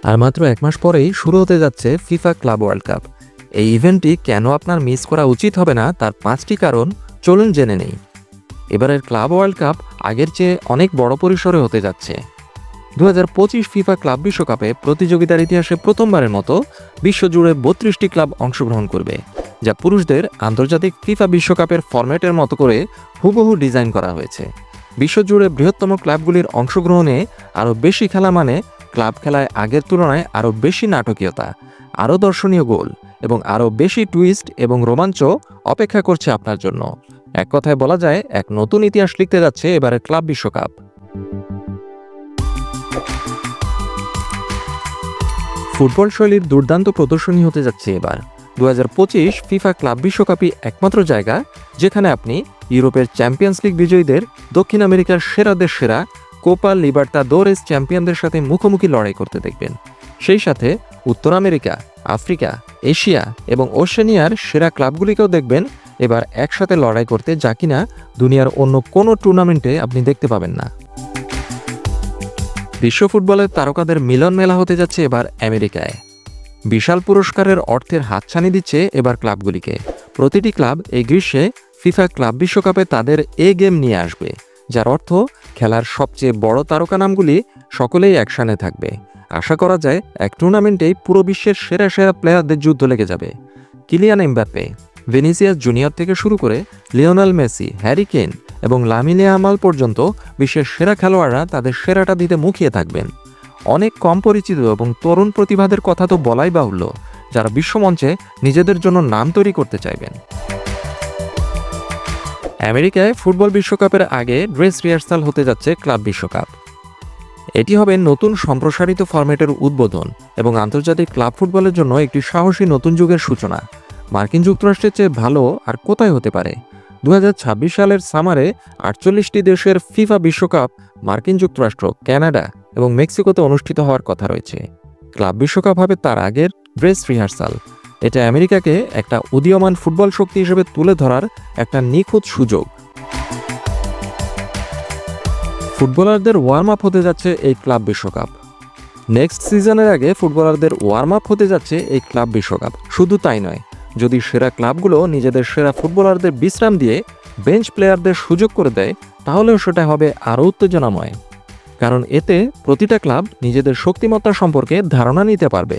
আর মাত্র 1 মাস পরেই শুরু হতে যাচ্ছে ফিফা ক্লাব ওয়ার্ল্ড কাপ। এই ইভেন্টটি কেন আপনার মিস করা উচিত হবে না তার 5টি কারণ চলুন জেনে নেই। এবারের ক্লাব ওয়ার্ল্ড কাপ আগের চেয়ে অনেক বড় পরিসরে হতে যাচ্ছে। 2025 ফিফা ক্লাব বিশ্বকাপে প্রতিযোগিতার ইতিহাসে প্রথমবারের মতো বিশ্বজুড়ে 32টি ক্লাব অংশগ্রহণ করবে, যা পুরুষদের আন্তর্জাতিক ফিফা বিশ্বকাপের ফরম্যাটের মতো করে হুবহু ডিজাইন করা হয়েছে। বিশ্বজুড়ে বৃহত্তম ক্লাবগুলির অংশগ্রহণে আরও বেশি খেলা মানে ক্লাব খেলায় আগের তুলনায় আরও বেশি নাটকীয়তা, আরও দর্শনীয় গোল এবং আরও বেশি টুইস্ট এবং রোমাঞ্চ অপেক্ষা করছে আপনার জন্য। এক কথায় বলা যায়, এক নতুন ইতিহাস লিখতে যাচ্ছে এবারের ক্লাব বিশ্বকাপ। ফুটবল শৈলীর দুর্দান্ত প্রদর্শনী হতে যাচ্ছে এবার। 2025 ফিফা ক্লাব বিশ্বকাপই একমাত্র জায়গা যেখানে আপনি ইউরোপের চ্যাম্পিয়ন্স লিগ বিজয়ীদের, দক্ষিণ আমেরিকার সেরাদের সেরা কোপা লিবার্তাদোরেস চ্যাম্পিয়নদের সাথে মুখোমুখি লড়াই করতে দেখবেন। সেই সাথে উত্তর আমেরিকা, আফ্রিকা, এশিয়া এবং ওশেনিয়ার সেরা ক্লাবগুলিকেও দেখবেন এবার একসাথে লড়াই করতে, যা কিনা দুনিয়ার অন্য কোনো টুর্নামেন্টে আপনি দেখতে পাবেন না। বিশ্ব ফুটবলের তারকাদের মিলন মেলা হতে যাচ্ছে এবার আমেরিকায়। বিশাল পুরস্কারের অর্থের হাতছানি দিচ্ছে এবার ক্লাবগুলিকে। প্রতিটি ক্লাব এই গ্রীষ্মে ফিফা ক্লাব বিশ্বকাপে তাদের এ গেম নিয়ে আসবে, যার অর্থ খেলার সবচেয়ে বড় তারকা নামগুলি সকলেই একসাথে থাকবে। আশা করা যায় এক টুর্নামেন্টেই পুরো বিশ্বের সেরা সেরা প্লেয়ারদের যুদ্ধ লেগে যাবে। কিলিয়ান এমবাপ্পে, ভিনিসিয়াস জুনিয়র থেকে শুরু করে লিওনেল মেসি, হ্যারি কেন এবং লামিনে ইয়ামাল পর্যন্ত বিশ্বের সেরা খেলোয়াড়রা তাদের সেরাটা দিতে মুখিয়ে থাকবেন। অনেক কম পরিচিত এবং তরুণ প্রতিভাদের কথা তো বলাই বাহুল্য, যারা বিশ্বমঞ্চে নিজেদের জন্য নাম তৈরি করতে চাইবেন। আমেরিকায় ফুটবল বিশ্বকাপের আগে ড্রেস রিহার্সাল হতে যাচ্ছে ক্লাব বিশ্বকাপ। এটি হবে নতুন সম্প্রসারিত ফরম্যাটের উদ্বোধন এবং আন্তর্জাতিক ক্লাব ফুটবলের জন্য একটি সাহসী নতুন যুগের সূচনা। মার্কিন যুক্তরাষ্ট্রের চেয়ে ভালো আর কোথায় হতে পারে? 2026 সালের সামারে 48টি দেশের ফিফা বিশ্বকাপ মার্কিন যুক্তরাষ্ট্র, কানাডা এবং মেক্সিকোতে অনুষ্ঠিত হওয়ার কথা রয়েছে। ক্লাব বিশ্বকাপ হবে তার আগের ড্রেস রিহার্সাল। এটা আমেরিকাকে একটা উদীয়মান ফুটবল শক্তি হিসেবে তুলে ধরার একটা নিখুঁত সুযোগ। ফুটবলারদের ওয়ার্ম আপ হতে যাচ্ছে এই ক্লাব বিশ্বকাপ। নেক্সট সিজনের আগে ফুটবলারদের ওয়ার্ম আপ হতে যাচ্ছে এই ক্লাব বিশ্বকাপ। শুধু তাই নয়, যদি সেরা ক্লাবগুলো নিজেদের সেরা ফুটবলারদের বিশ্রাম দিয়ে বেঞ্চ প্লেয়ারদের সুযোগ করে দেয়, তাহলেও সেটা হবে আরও উত্তেজনাময়, কারণ এতে প্রতিটা ক্লাব নিজেদের শক্তিমত্তা সম্পর্কে ধারণা নিতে পারবে।